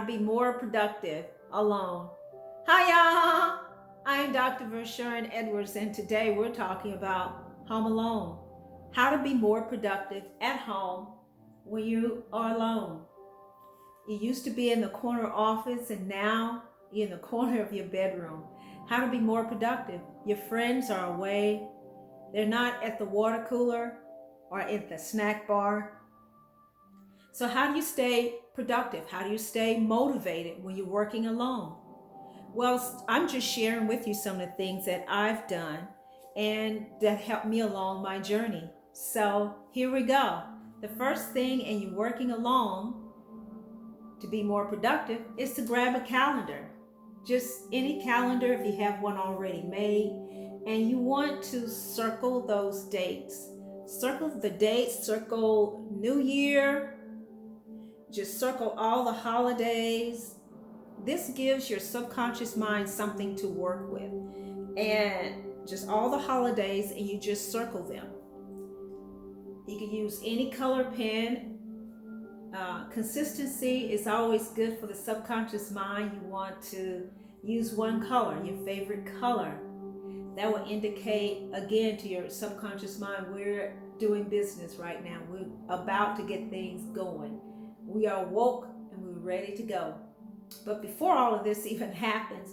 be more productive alone. Hi, y'all. I'm Dr. Vershern Edwards, and today we're talking about home alone. How to be more productive at home when you are alone. You used to be in the corner office, and now you're in the corner of your bedroom. How to be more productive. Your friends are away, they're not at the water cooler or at the snack bar. So, how do you stay productive? How do you stay motivated when you're working alone? Well, I'm just sharing with you some of the things that I've done and that helped me along my journey. So, here we go. The first thing, and you're working alone to be more productive, is to grab a calendar. Just any calendar if you have one already made, and you want to circle those dates. Circle the dates, circle New Year, just circle all the holidays. This gives your subconscious mind something to work with. And just all the holidays, and you just circle them. You can use any color pen. Consistency is always good for the subconscious mind. You want to use one color, your favorite color. That will indicate again to your subconscious mind, we're doing business right now. We're about to get things going. We are woke and we're ready to go. But before all of this even happens,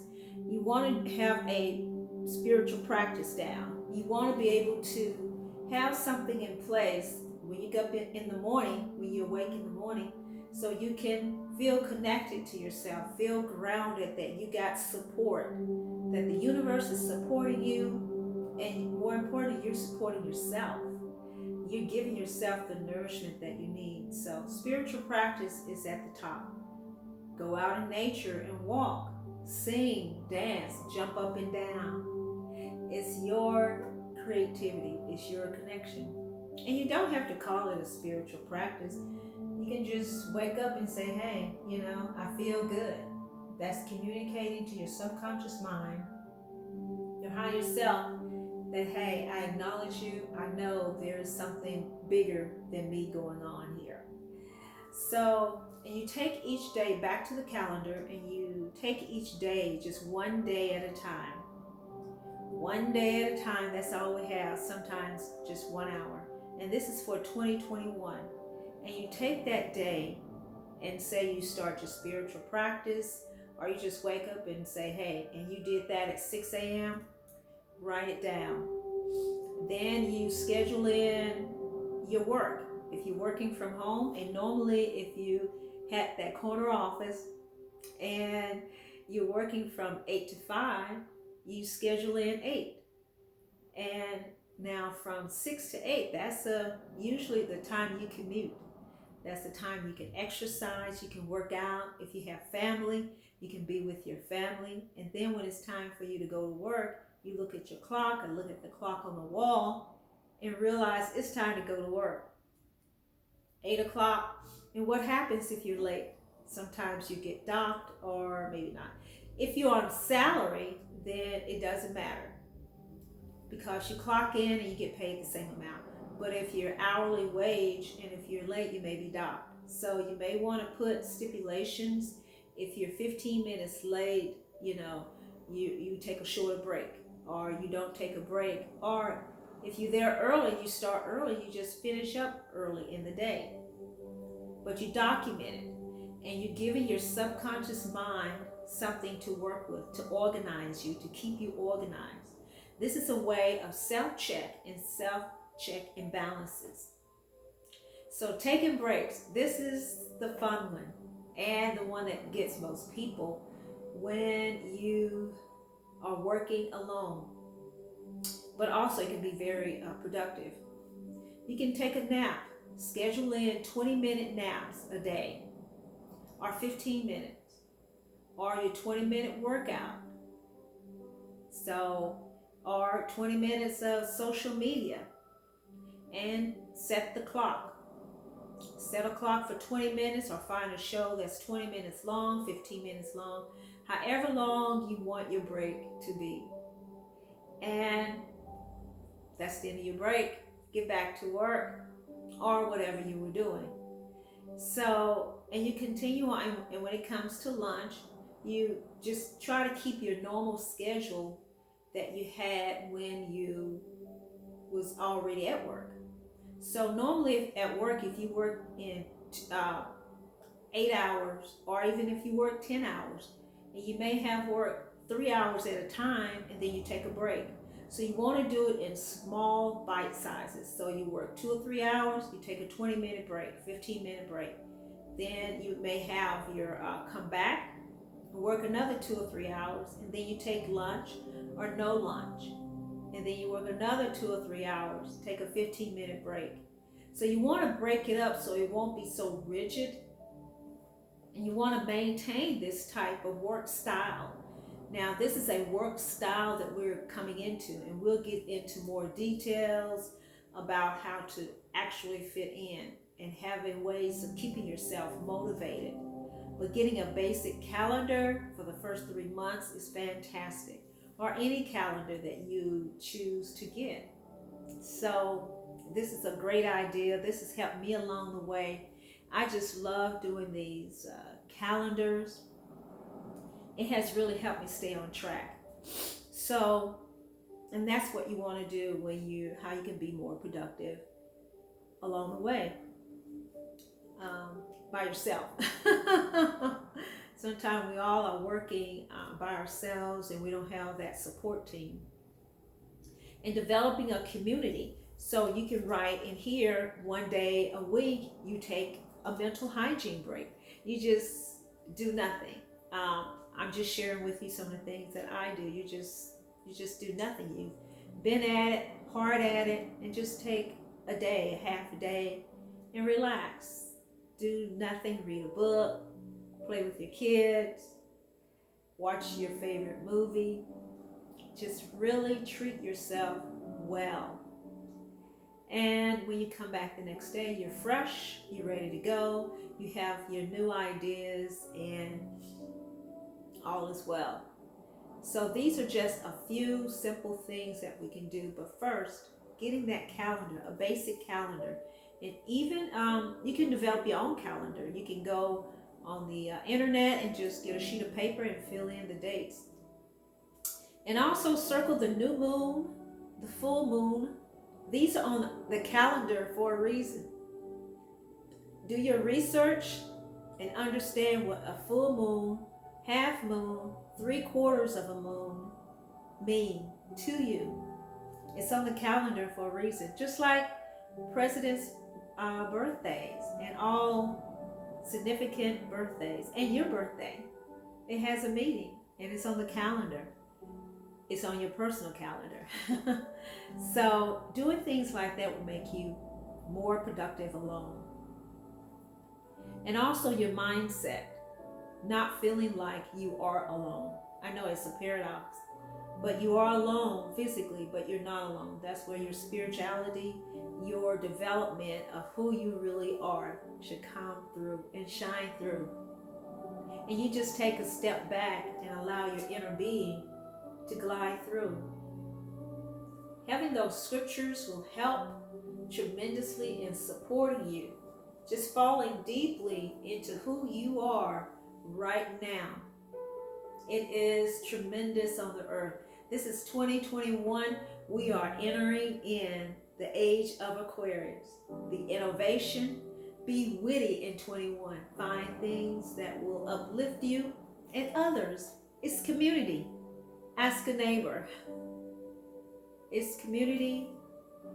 you want to have a spiritual practice down. You want to be able to have something in place when you get up in the morning, when you awake in the morning, so you can feel connected to yourself, feel grounded, that you got support, that the universe is supporting you, and more importantly, you're supporting yourself. You're giving yourself the nourishment that you need. So spiritual practice is at the top. Go out in nature and walk, sing, dance, jump up and down. It's your creativity, it's your connection. And you don't have to call it a spiritual practice. You can just wake up and say, hey, I feel good. That's communicating to your subconscious mind, your higher self, that, hey, I acknowledge you. I know there is something bigger than me going on here. So, and you take each day back to the calendar, and you take each day just one day at a time. One day at a time, that's all we have, sometimes just 1 hour. And this is for 2021. And you take that day and say you start your spiritual practice, or you just wake up and say, hey, and you did that at 6 a.m., write it down. Then you schedule in your work. If you're working from home, and normally if you had that corner office and you're working from 8 to 5, you schedule in 8. And now from 6 to 8, that's usually the time you commute. That's the time you can exercise, you can work out. If you have family, you can be with your family. And then when it's time for you to go to work, you look at your clock and look at the clock on the wall and realize it's time to go to work. 8 o'clock. And what happens if you're late? Sometimes you get docked, or maybe not. If you're on salary, then it doesn't matter, because you clock in and you get paid the same amount. But if you're hourly wage and if you're late, you may be docked. So you may want to put stipulations. If you're 15 minutes late, you take a shorter break, or you don't take a break. Or if you're there early, you start early, you just finish up early in the day. But you document it, and you're giving your subconscious mind something to work with, to organize you, to keep you organized. This is a way of self-check imbalances. So taking breaks, this is the fun one, and the one that gets most people when you are working alone. But also it can be very productive. You can take a nap. Schedule in 20-minute naps a day, or 15 minutes, or your 20-minute workout. So, or 20 minutes of social media, and set the clock. Set a clock for 20 minutes, or find a show that's 20 minutes long, 15 minutes long, however long you want your break to be. And that's the end of your break. Get back to work or whatever you were doing. So, and you continue on, and when it comes to lunch, you just try to keep your normal schedule that you had when you was already at work. So normally at work, if you work in uh, 8 hours, or even if you work 10 hours, and you may have work 3 hours at a time, and then you take a break. So you want to do it in small bite sizes. So you work 2 or 3 hours, you take a 20-minute break, 15-minute break. Then you may have your come back, work another 2 or 3 hours, and then you take lunch or no lunch. And then you work another 2 or 3 hours, take a 15-minute break. So you want to break it up so it won't be so rigid. And you want to maintain this type of work style. Now, this is a work style that we're coming into, and we'll get into more details about how to actually fit in and having ways of keeping yourself motivated. But getting a basic calendar for the first 3 months is fantastic, or any calendar that you choose to get. So this is a great idea. This has helped me along the way. I just love doing these calendars. It has really helped me stay on track. So, and that's what you want to do how you can be more productive along the way by yourself. Sometimes we all are working by ourselves, and we don't have that support team. And developing a community. So you can write in here, 1 day a week, you take a mental hygiene break. You just do nothing. I'm just sharing with you some of the things that I do. You just do nothing. You've been at it, hard at it, and just take a day, a half a day, and relax. Do nothing, read a book, play with your kids, watch your favorite movie. Just really treat yourself well. And when you come back the next day, you're fresh, you're ready to go, you have your new ideas, and all is well. So these are just a few simple things that we can do. But first, getting that calendar, a basic calendar. And even you can develop your own calendar. You can go on the internet and just get a sheet of paper and fill in the dates. And also circle the new moon, the full moon. These are on the calendar for a reason. Do your research and understand what a full moon, half moon, 3/4 of a moon mean to you. It's on the calendar for a reason. Just like presidents' birthdays and all significant birthdays, and your birthday, it has a meaning, and it's on the calendar. It's on your personal calendar. So doing things like that will make you more productive alone. And also your mindset, not feeling like you are alone. I know it's a paradox, but you are alone physically, but you're not alone. That's where your spirituality, your development of who you really are should come through and shine through. And you just take a step back and allow your inner being to glide through. Having those scriptures will help tremendously in supporting you, just falling deeply into who you are right now. It is tremendous on the earth. This is 2021. We are entering in the age of Aquarius. The innovation, be witty in 21. Find things that will uplift you and others. It's community. Ask a neighbor. It's community,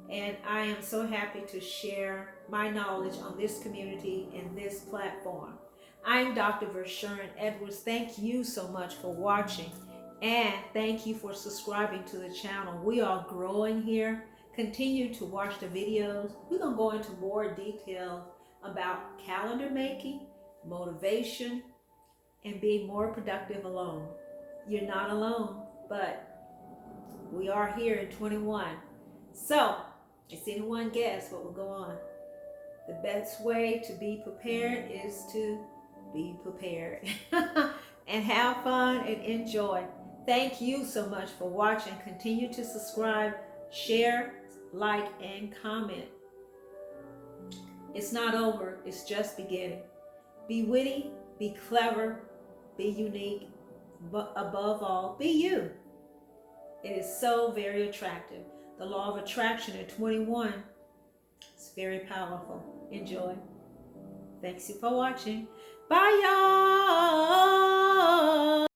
and I am so happy to share my knowledge on this community and this platform. I'm Dr. Vershern Edwards. Thank you so much for watching, and thank you for subscribing to the channel. We are growing here. Continue to watch the videos. We're going to go into more detail about calendar making, motivation, and being more productive alone. You're not alone, but we are here in 21. So, does anyone guess what will go on? The best way to be prepared is to be prepared. And have fun and enjoy. Thank you so much for watching. Continue to subscribe, share, like, and comment. It's not over, it's just beginning. Be witty, be clever, be unique, but above all, be you. It is so very attractive. The law of attraction at 21 is very powerful. Enjoy. Thanks you for watching. Bye, y'all.